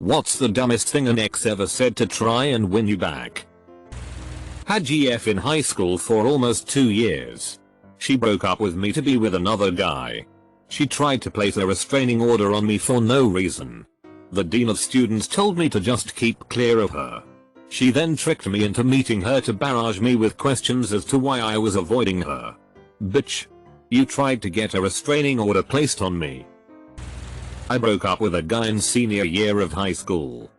What's the dumbest thing an ex ever said to try and win you back? Had GF in high school for almost 2 years. She broke up with me to be with another guy. She tried to place a restraining order on me for no reason. The dean of students told me to just keep clear of her. She then tricked me into meeting her to barrage me with questions as to why I was avoiding her. Bitch. You tried to get a restraining order placed on me. I broke up with a guy in senior year of high school.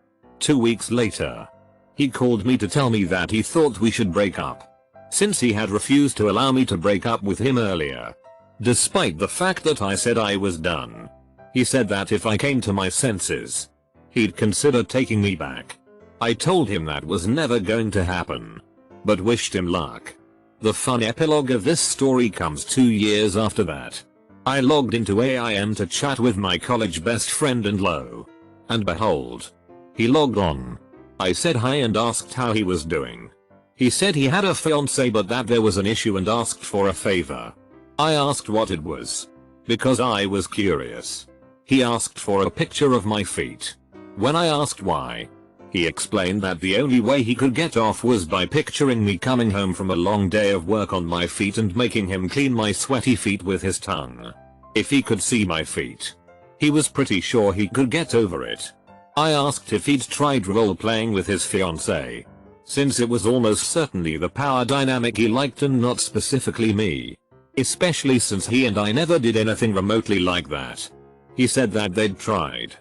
2 weeks later, he called me to tell me that he thought we should break up, since he had refused to allow me to break up with him earlier. Despite the fact that I said I was done. He said that if I came to my senses, he'd consider taking me back. I told him that was never going to happen, but wished him luck. The fun epilogue of this story comes 2 years after that. I logged into AIM to chat with my college best friend and lo and behold, he logged on. I said hi and asked how he was doing. He said he had a fiance but that there was an issue and asked for a favor. I asked what it was, because I was curious. He asked for a picture of my feet. When I asked why, he explained that the only way he could get off was by picturing me coming home from a long day of work on my feet and making him clean my sweaty feet with his tongue. If he could see my feet, he was pretty sure he could get over it. I asked if he'd tried role-playing with his fiancée, since it was almost certainly the power dynamic he liked and not specifically me. Especially since he and I never did anything remotely like that. He said that they'd tried,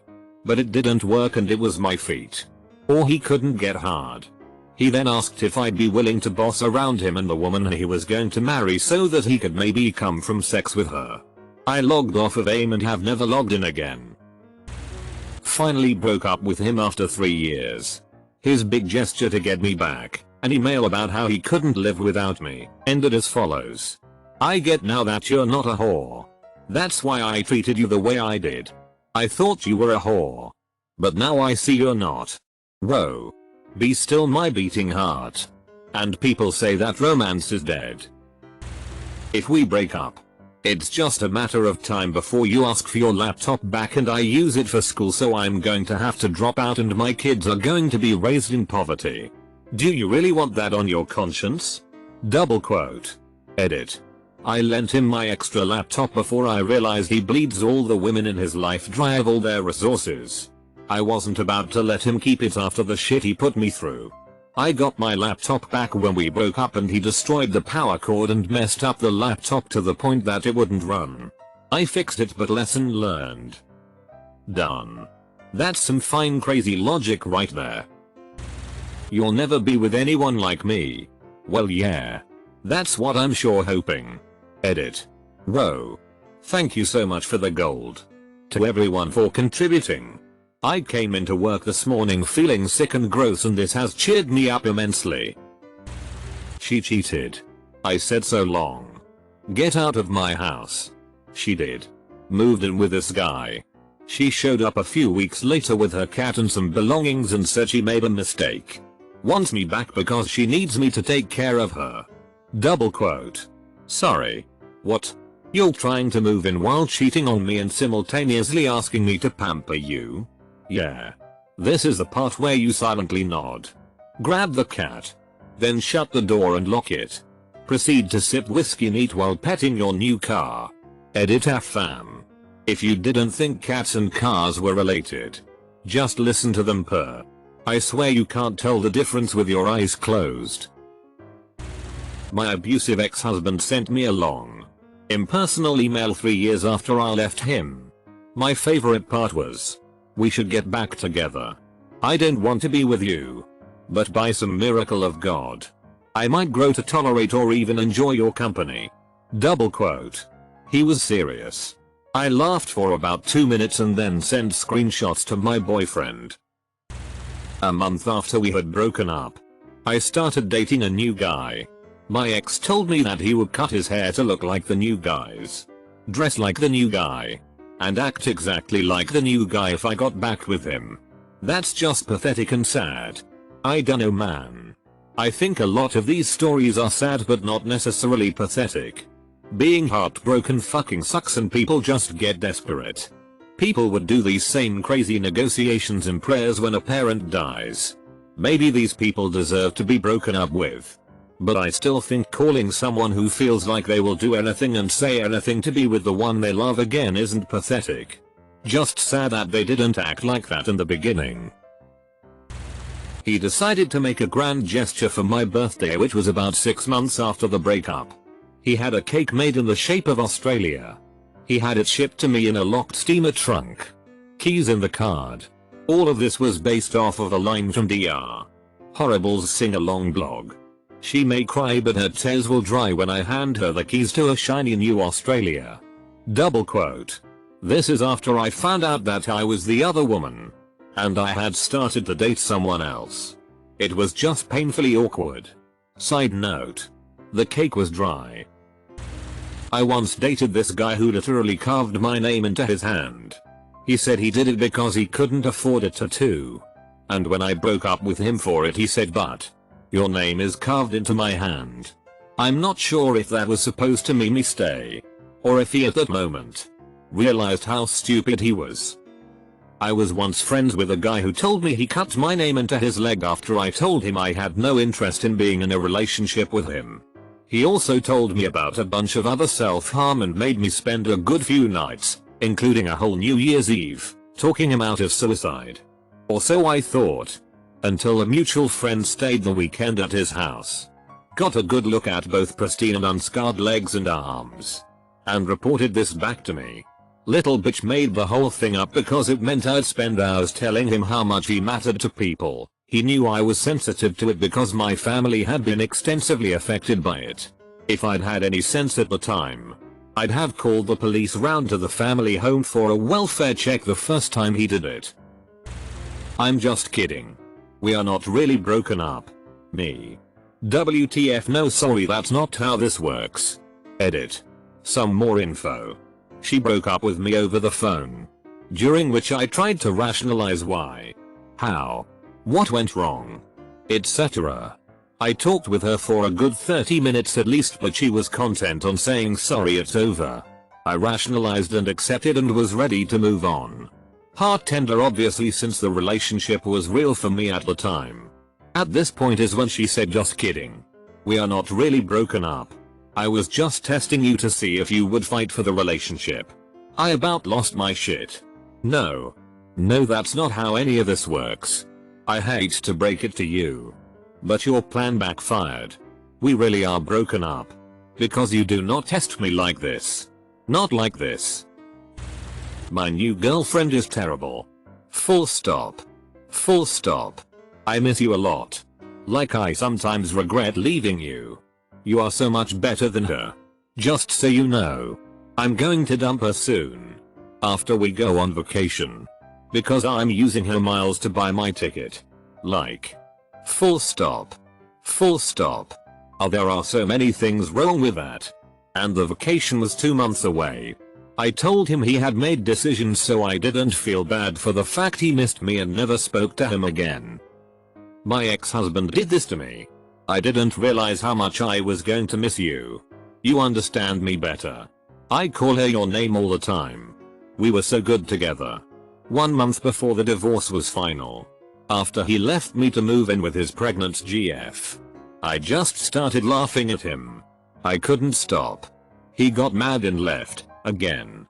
but it didn't work and it was my feet. Or he couldn't get hard. He then asked if I'd be willing to boss around him and the woman he was going to marry so that he could maybe come from sex with her. I logged off of AIM and have never logged in again. Finally broke up with him after 3 years. His big gesture to get me back, an email about how he couldn't live without me, ended as follows. I get now that you're not a whore. That's why I treated you the way I did. I thought you were a whore. But now I see you're not. Whoa. Be still my beating heart. And people say that romance is dead. If we break up, it's just a matter of time before you ask for your laptop back and I use it for school, so I'm going to have to drop out and my kids are going to be raised in poverty. Do you really want that on your conscience? Double quote. Edit. I lent him my extra laptop before I realized he bleeds all the women in his life dry of all their resources. I wasn't about to let him keep it after the shit he put me through. I got my laptop back when we broke up and he destroyed the power cord and messed up the laptop to the point that it wouldn't run. I fixed it, but lesson learned. Done. That's some fine crazy logic right there. You'll never be with anyone like me. Well yeah. That's what I'm sure hoping. Edit. Whoa. Thank you so much for the gold. To everyone for contributing. I came into work this morning feeling sick and gross and this has cheered me up immensely. She cheated. I said so long. Get out of my house. She did. Moved in with this guy. She showed up a few weeks later with her cat and some belongings and said she made a mistake. Wants me back because she needs me to take care of her. Double quote. Sorry. What? You're trying to move in while cheating on me and simultaneously asking me to pamper you? Yeah. This is the part where you silently nod. Grab the cat. Then shut the door and lock it. Proceed to sip whiskey neat while petting your new car. Edit fam. If you didn't think cats and cars were related, just listen to them purr. I swear you can't tell the difference with your eyes closed. My abusive ex-husband sent me a long, impersonal email 3 years after I left him. My favorite part was, we should get back together. I don't want to be with you, but by some miracle of God, I might grow to tolerate or even enjoy your company. Double quote. He was serious. I laughed for about 2 minutes and then sent screenshots to my boyfriend. A month after we had broken up, I started dating a new guy. My ex told me that he would cut his hair to look like the new guy's, dress like the new guy, and act exactly like the new guy if I got back with him. That's just pathetic and sad. I dunno man. I think a lot of these stories are sad but not necessarily pathetic. Being heartbroken fucking sucks and people just get desperate. People would do these same crazy negotiations and prayers when a parent dies. Maybe these people deserve to be broken up with. But I still think calling someone who feels like they will do anything and say anything to be with the one they love again isn't pathetic. Just sad that they didn't act like that in the beginning. He decided to make a grand gesture for my birthday, which was about 6 months after the breakup. He had a cake made in the shape of Australia. He had it shipped to me in a locked steamer trunk. Keys in the card. All of this was based off of a line from DR. Horrible's sing-along blog. She may cry but her tears will dry when I hand her the keys to a shiny new Australia. Double quote. This is after I found out that I was the other woman. And I had started to date someone else. It was just painfully awkward. Side note. The cake was dry. I once dated this guy who literally carved my name into his hand. He said he did it because he couldn't afford a tattoo. And when I broke up with him for it, he said, "But your name is carved into my hand." I'm not sure if that was supposed to mean me stay. Or if he at that moment realized how stupid he was. I was once friends with a guy who told me he cut my name into his leg after I told him I had no interest in being in a relationship with him. He also told me about a bunch of other self-harm and made me spend a good few nights, including a whole New Year's Eve, talking him out of suicide. Or so I thought. Until a mutual friend stayed the weekend at his house. Got a good look at both pristine and unscarred legs and arms. And reported this back to me. Little bitch made the whole thing up because it meant I'd spend hours telling him how much he mattered to people. He knew I was sensitive to it because my family had been extensively affected by it. If I'd had any sense at the time, I'd have called the police round to the family home for a welfare check the first time he did it. I'm just kidding. We are not really broken up. Me. WTF, no, sorry, that's not how this works. Edit. Some more info. She broke up with me over the phone. During which I tried to rationalize why. How. What went wrong? Etc. I talked with her for a good 30 minutes at least, but she was content on saying sorry, it's over. I rationalized and accepted and was ready to move on. Heart tender obviously, since the relationship was real for me at the time. At this point is when she said, "Just kidding. We are not really broken up. I was just testing you to see if you would fight for the relationship." I about lost my shit. No, that's not how any of this works. I hate to break it to you, but your plan backfired. We really are broken up. Because you do not test me like this. Not like this. My new girlfriend is terrible. Full stop. Full stop. I miss you a lot. Like I sometimes regret leaving you. You are so much better than her. Just so you know. I'm going to dump her soon. After we go on vacation. Because I'm using her miles to buy my ticket. Like. Full stop. Full stop. Oh, there are so many things wrong with that. And the vacation was 2 months away. I told him he had made decisions, so I didn't feel bad for the fact he missed me and never spoke to him again. My ex-husband did this to me. I didn't realize how much I was going to miss you. You understand me better. I call her your name all the time. We were so good together. 1 month before the divorce was final. After he left me to move in with his pregnant GF. I just started laughing at him. I couldn't stop. He got mad and left, again.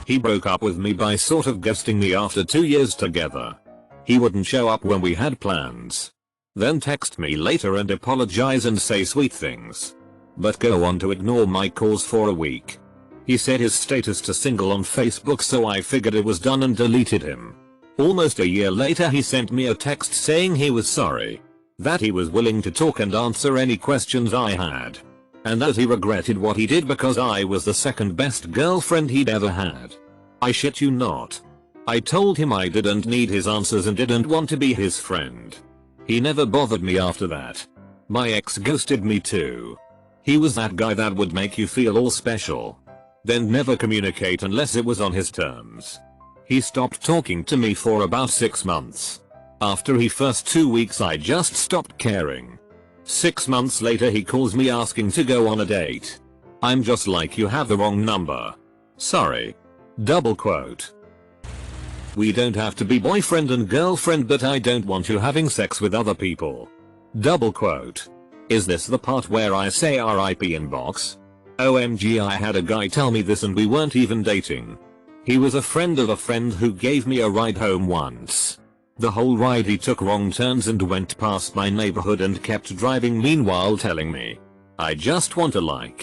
He broke up with me by sort of ghosting me after 2 years together. He wouldn't show up when we had plans. Then text me later and apologize and say sweet things. But go on to ignore my calls for a week. He set his status to single on Facebook, so I figured it was done and deleted him. Almost a year later he sent me a text saying he was sorry. That he was willing to talk and answer any questions I had. And that he regretted what he did because I was the second best girlfriend he'd ever had. I shit you not. I told him I didn't need his answers and didn't want to be his friend. He never bothered me after that. My ex ghosted me too. He was that guy that would make you feel all special. Then never communicate unless it was on his terms. He stopped talking to me for about 6 months. After the first 2 weeks I just stopped caring. 6 months later he calls me asking to go on a date. I'm just like, you have the wrong number. Sorry. Double quote. We don't have to be boyfriend and girlfriend, but I don't want you having sex with other people. Double quote. Is this the part where I say RIP inbox? OMG, I had a guy tell me this and we weren't even dating. He was a friend of a friend who gave me a ride home once. The whole ride he took wrong turns and went past my neighborhood and kept driving, meanwhile telling me, I just want to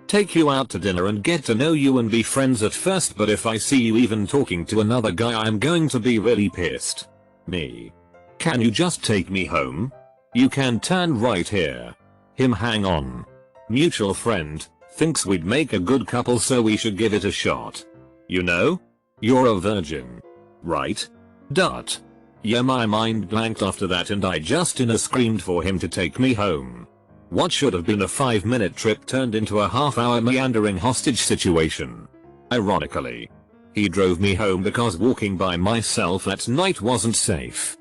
take you out to dinner and get to know you and be friends at first, but if I see you even talking to another guy I'm going to be really pissed. Me. Can you just take me home? You can turn right here. Him, hang on. Mutual friend, thinks we'd make a good couple so we should give it a shot. You know? You're a virgin. Right? Dot. Yeah, my mind blanked after that and I just screamed for him to take me home. What should have been a 5-minute trip turned into a half-hour meandering hostage situation. Ironically, he drove me home because walking by myself at night wasn't safe.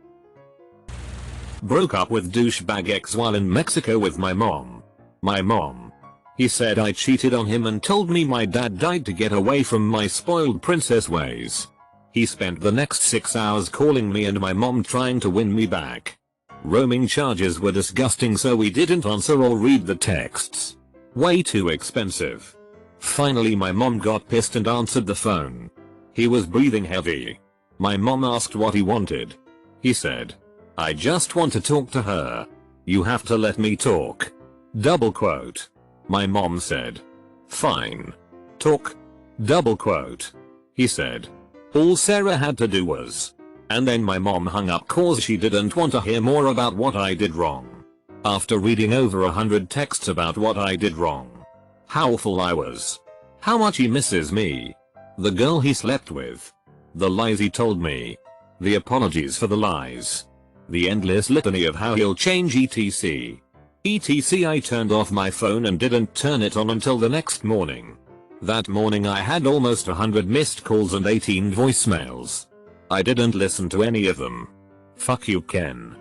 Broke up with douchebag ex while in Mexico with my mom. He said I cheated on him and told me my dad died to get away from my spoiled princess ways. He spent the next 6 hours calling me and my mom trying to win me back. Roaming charges were disgusting, so we didn't answer or read the texts. Way too expensive. Finally my mom got pissed and answered the phone. He was breathing heavy. My mom asked what he wanted. He said, I just want to talk to her. You have to let me talk. Double quote. My mom said, fine. Talk. Double quote. He said, all Sarah had to do was. And then my mom hung up cause she didn't want to hear more about what I did wrong. After reading over 100 texts about what I did wrong. How full I was. How much he misses me. The girl he slept with. The lies he told me. The apologies for the lies. The endless litany of how he'll change etc. I turned off my phone and didn't turn it on until the next morning. That morning I had almost 100 missed calls and 18 voicemails. I didn't listen to any of them. Fuck you, Ken.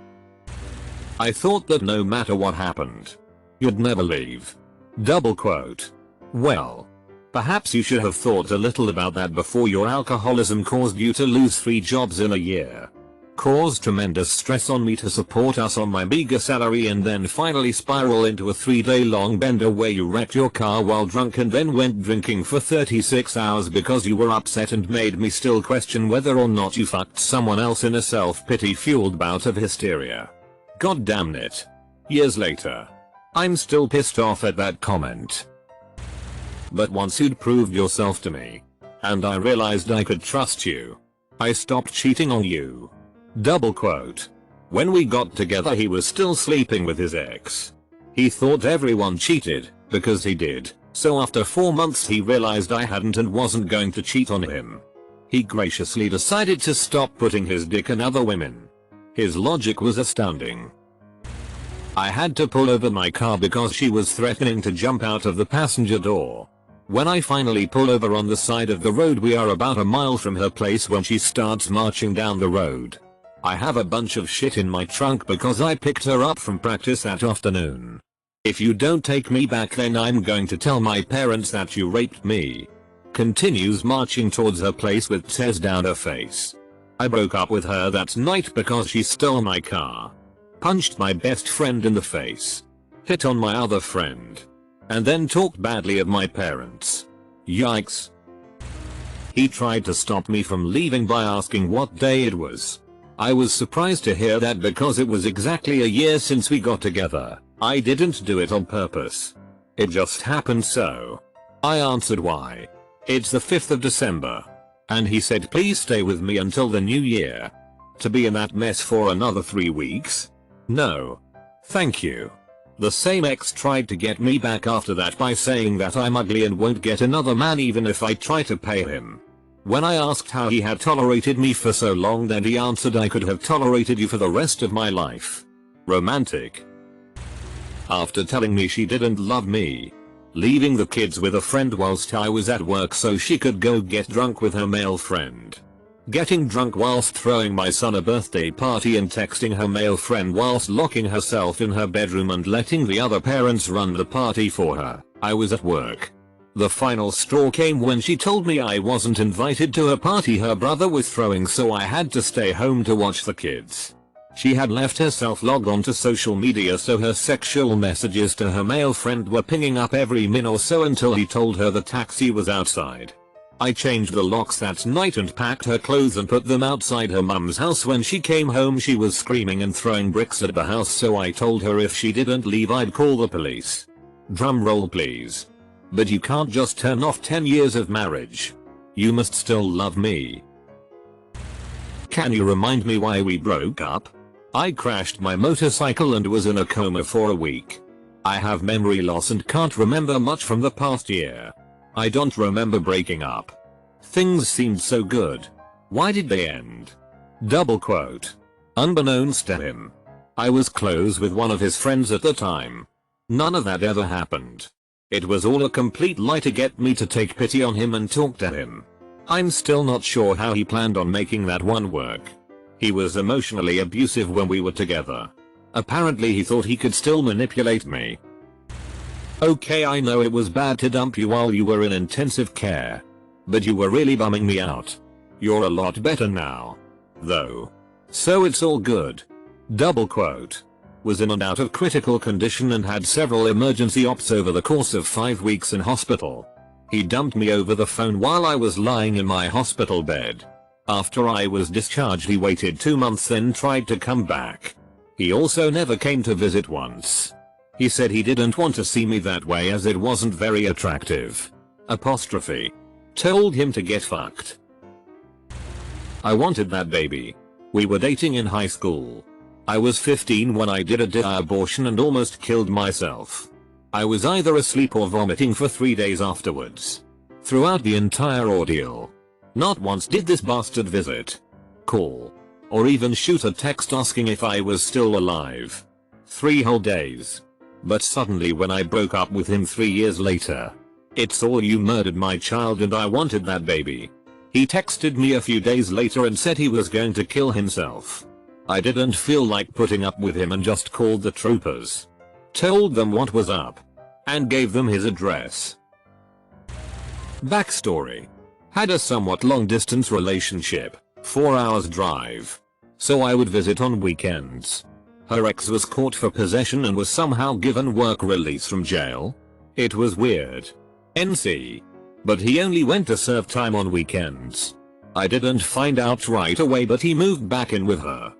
I thought that no matter what happened, you'd never leave. Double quote. Well, perhaps you should have thought a little about that before your alcoholism caused you to lose 3 jobs in a year. Caused tremendous stress on me to support us on my meager salary and then finally spiral into a 3-day-long bender where you wrecked your car while drunk and then went drinking for 36 hours because you were upset and made me still question whether or not you fucked someone else in a self-pity fueled bout of hysteria. God damn it. Years later. I'm still pissed off at that comment. But once you'd proved yourself to me, and I realized I could trust you, I stopped cheating on you. Double quote. When we got together he was still sleeping with his ex. He thought everyone cheated, because he did, so after 4 months he realized I hadn't and wasn't going to cheat on him. He graciously decided to stop putting his dick in other women. His logic was astounding. I had to pull over my car because she was threatening to jump out of the passenger door. When I finally pull over on the side of the road, we are about a mile from her place when she starts marching down the road. I have a bunch of shit in my trunk because I picked her up from practice that afternoon. If you don't take me back then I'm going to tell my parents that you raped me. Continues marching towards her place with tears down her face. I broke up with her that night because she stole my car. Punched my best friend in the face. Hit on my other friend. And then talked badly of my parents. Yikes. He tried to stop me from leaving by asking what day it was. I was surprised to hear that because it was exactly a year since we got together. I didn't do it on purpose. It just happened so. I answered why. It's the 5th of December. And he said please stay with me until the new year. To be in that mess for another 3 weeks? No. Thank you. The same ex tried to get me back after that by saying that I'm ugly and won't get another man even if I try to pay him. When I asked how he had tolerated me for so long, then he answered I could have tolerated you for the rest of my life. Romantic. After telling me she didn't love me, leaving the kids with a friend whilst I was at work so she could go get drunk with her male friend. Getting drunk whilst throwing my son a birthday party and texting her male friend whilst locking herself in her bedroom and letting the other parents run the party for her. I was at work. The final straw came when she told me I wasn't invited to a party her brother was throwing, so I had to stay home to watch the kids. She had left herself logged onto social media, so her sexual messages to her male friend were pinging up every minute or so until he told her the taxi was outside. I changed the locks that night and packed her clothes and put them outside her mum's house. When she came home she was screaming and throwing bricks at the house, so I told her if she didn't leave I'd call the police. Drum roll please. But you can't just turn off 10 years of marriage. You must still love me. Can you remind me why we broke up? I crashed my motorcycle and was in a coma for a week. I have memory loss and can't remember much from the past year. I don't remember breaking up. Things seemed so good. Why did they end? Double quote. Unbeknownst to him, I was close with one of his friends at the time. None of that ever happened. It was all a complete lie to get me to take pity on him and talk to him. I'm still not sure how he planned on making that one work. He was emotionally abusive when we were together. Apparently he thought he could still manipulate me. Okay, I know it was bad to dump you while you were in intensive care. But you were really bumming me out. You're a lot better now, though. So it's all good. Double quote. Was in and out of critical condition and had several emergency ops over the course of 5 weeks in hospital. He dumped me over the phone while I was lying in my hospital bed. After I was discharged he waited 2 months then tried to come back. He also never came to visit once. He said he didn't want to see me that way as it wasn't very attractive. Apostrophe. Told him to get fucked. I wanted that baby. We were dating in high school. I was 15 when I did a abortion and almost killed myself. I was either asleep or vomiting for 3 days afterwards. Throughout the entire ordeal, not once did this bastard visit, call, or even shoot a text asking if I was still alive. 3 whole days. But suddenly when I broke up with him 3 years later, it's all you murdered my child and I wanted that baby. He texted me a few days later and said he was going to kill himself. I didn't feel like putting up with him and just called the troopers. Told them what was up. And gave them his address. Backstory. Had a somewhat long distance relationship, 4 hours drive. So I would visit on weekends. Her ex was caught for possession and was somehow given work release from jail. It was weird. NC. But he only went to serve time on weekends. I didn't find out right away, but he moved back in with her.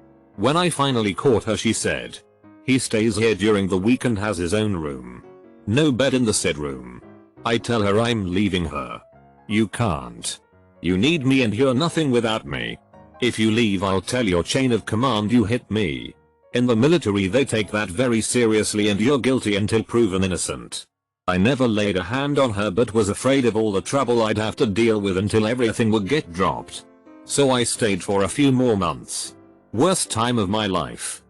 When I finally caught her she said, he stays here during the week and has his own room. No bed in the said room. I tell her I'm leaving her. You can't. You need me and you're nothing without me. If you leave I'll tell your chain of command you hit me. In the military they take that very seriously and you're guilty until proven innocent. I never laid a hand on her but was afraid of all the trouble I'd have to deal with until everything would get dropped. So I stayed for a few more months. Worst time of my life.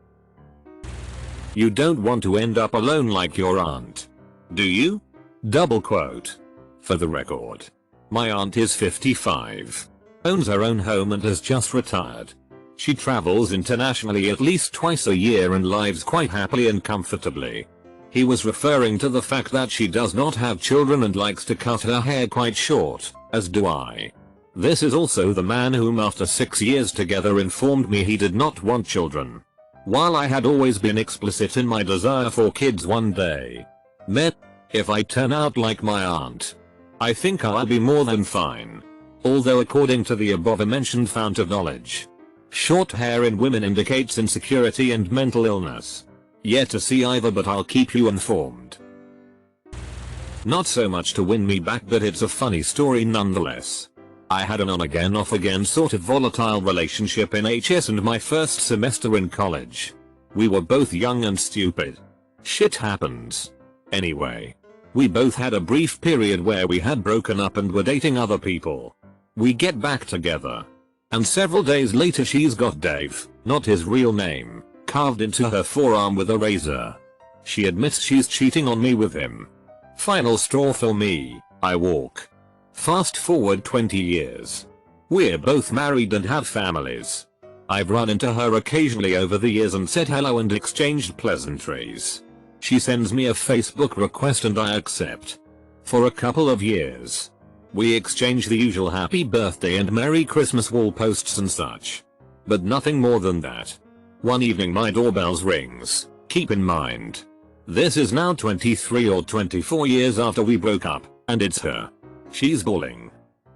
You don't want to end up alone like your aunt, do you? Double quote. For the record, my aunt is 55, owns her own home and has just retired. She travels internationally at least twice a year and lives quite happily and comfortably. He was referring to the fact that she does not have children and likes to cut her hair quite short, as do I. This is also the man whom after 6 years together informed me he did not want children. While I had always been explicit in my desire for kids one day. If I turn out like my aunt, I think I'll be more than fine. Although according to the above mentioned fount of knowledge, short hair in women indicates insecurity and mental illness. Yet to see either, but I'll keep you informed. Not so much to win me back, but it's a funny story nonetheless. I had an on again off again sort of volatile relationship in HS and my first semester in college. We were both young and stupid. Shit happens. Anyway, we both had a brief period where we had broken up and were dating other people. We get back together. And several days later she's got Dave, not his real name, carved into her forearm with a razor. She admits she's cheating on me with him. Final straw for me, I walk. Fast forward 20 years. We're both married and have families. I've run into her occasionally over the years and said hello and exchanged pleasantries. She sends me a Facebook request and I accept. for a couple of years. We exchanged the usual happy birthday and Merry Christmas wall posts and such. But nothing more than that. One evening my doorbell rings. Keep in mind, this is now 23 or 24 years after we broke up, and it's her. She's bawling.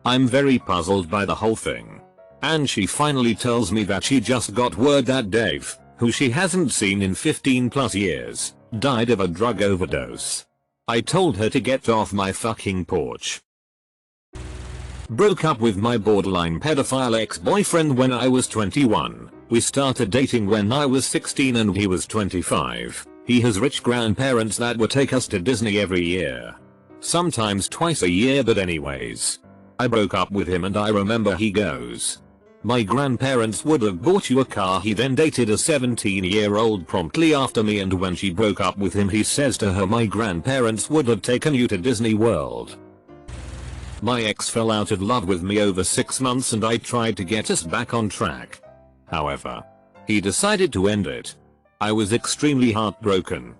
I'm very puzzled by the whole thing. And she finally tells me that she just got word that Dave, who she hasn't seen in 15 plus years, died of a drug overdose. I told her to get off my fucking porch. Broke up with my borderline pedophile ex-boyfriend when I was 21. We started dating when I was 16 and he was 25. He has rich grandparents that would take us to Disney every year. Sometimes twice a year, but anyways. I broke up with him and I remember he goes, "My grandparents would have bought you a car." He then dated a 17-year-old promptly after me, and when she broke up with him he says to her, "My grandparents would have taken you to Disney World." My ex fell out of love with me over 6 months and I tried to get us back on track. However, he decided to end it. I was extremely heartbroken.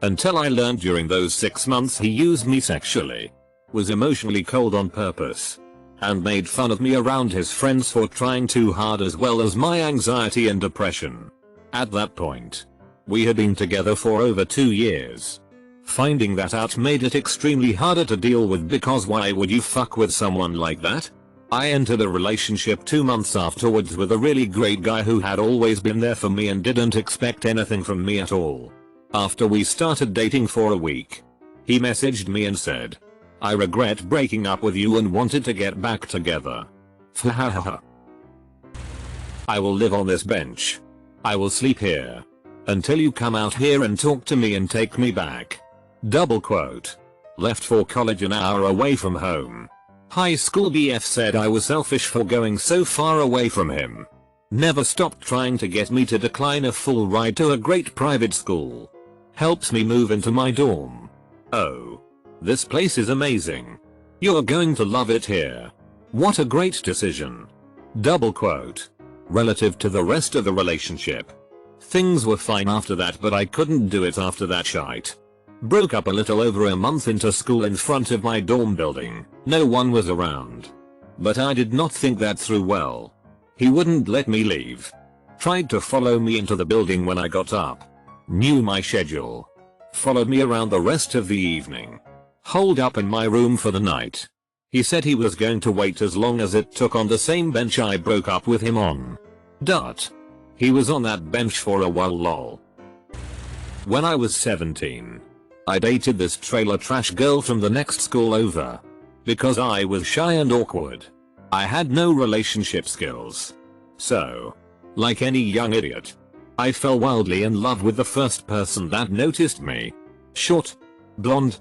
Until I learned during those 6 months he used me sexually, was emotionally cold on purpose, and made fun of me around his friends for trying too hard, as well as my anxiety and depression. At that point, we had been together for over 2 years. Finding that out made it extremely harder to deal with, because why would you fuck with someone like that? I entered a relationship 2 months afterwards with a really great guy who had always been there for me and didn't expect anything from me at all. After we started dating for a week, he messaged me and said, "I regret breaking up with you and wanted to get back together. I will live on this bench. I will sleep here until you come out here and talk to me and take me back." Double quote. Left for college an hour away from home. High school BF said I was selfish for going so far away from him. Never stopped trying to get me to decline a full ride to a great private school. Helps me move into my dorm. "Oh, this place is amazing. You're going to love it here. What a great decision." Double quote. Relative to the rest of the relationship, things were fine after that, but I couldn't do it after that shite. Broke up a little over a month into school in front of my dorm building. No one was around. But I did not think that through well. He wouldn't let me leave. Tried to follow me into the building when I got up. Knew my schedule. Followed me around the rest of the evening. Holed up in my room for the night. He said he was going to wait as long as it took on the same bench I broke up with him on. He was on that bench for a while, lol. When I was 17, I dated this trailer trash girl from the next school over. Because I was shy and awkward, I had no relationship skills. So, like any young idiot, I fell wildly in love with the first person that noticed me. Short, blonde,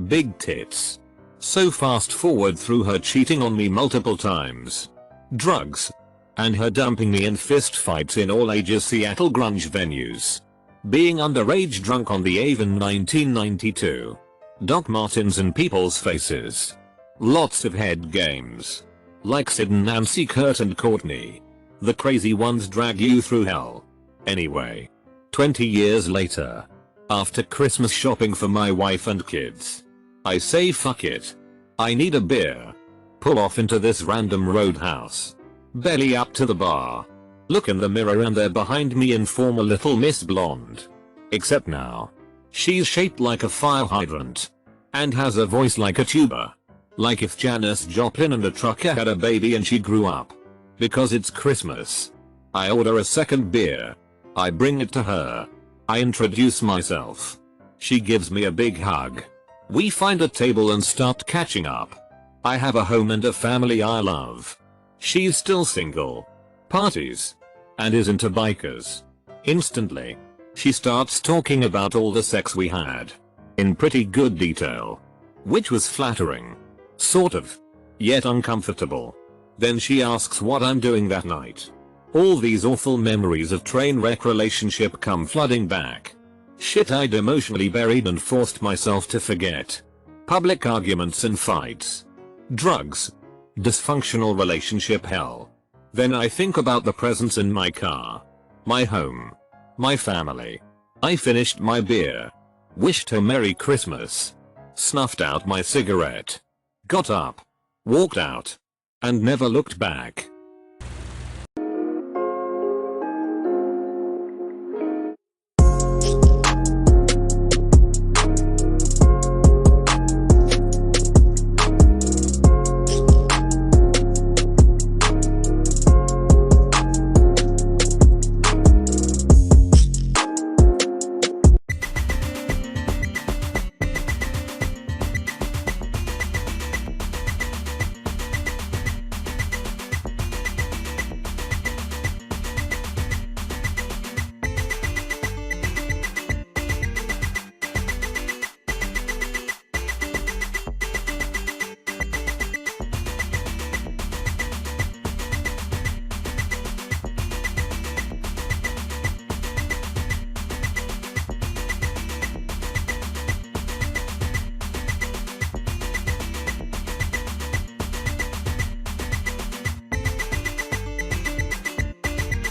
big tits. So fast forward through her cheating on me multiple times, drugs, and her dumping me in fist fights in all ages Seattle grunge venues. Being underage drunk on the Ave in 1992. Doc Martens in people's faces. Lots of head games. Like Sid and Nancy, Kurt and Courtney. The crazy ones drag you through hell. Anyway, 20 years later, after Christmas shopping for my wife and kids, I say fuck it. I need a beer. Pull off into this random roadhouse. Belly up to the bar. Look in the mirror and there behind me inform a little Miss Blonde. Except now, she's shaped like a fire hydrant. And has a voice like a tuba. Like if Janis Joplin and a trucker had a baby and she grew up. Because it's Christmas. I order a second beer. I bring it to her. I introduce myself. She gives me a big hug. We find a table and start catching up. I have a home and a family I love. She's still single. Parties. And is into bikers. Instantly, she starts talking about all the sex we had. In pretty good detail. Which was flattering. Sort of. Yet uncomfortable. Then she asks what I'm doing that night. All these awful memories of train wreck relationship come flooding back. Shit I'd emotionally buried and forced myself to forget. Public arguments and fights. Drugs. Dysfunctional relationship hell. Then I think about the presents in my car. My home. My family. I finished my beer. Wished her Merry Christmas. snuffed out my cigarette, got up, walked out, and never looked back.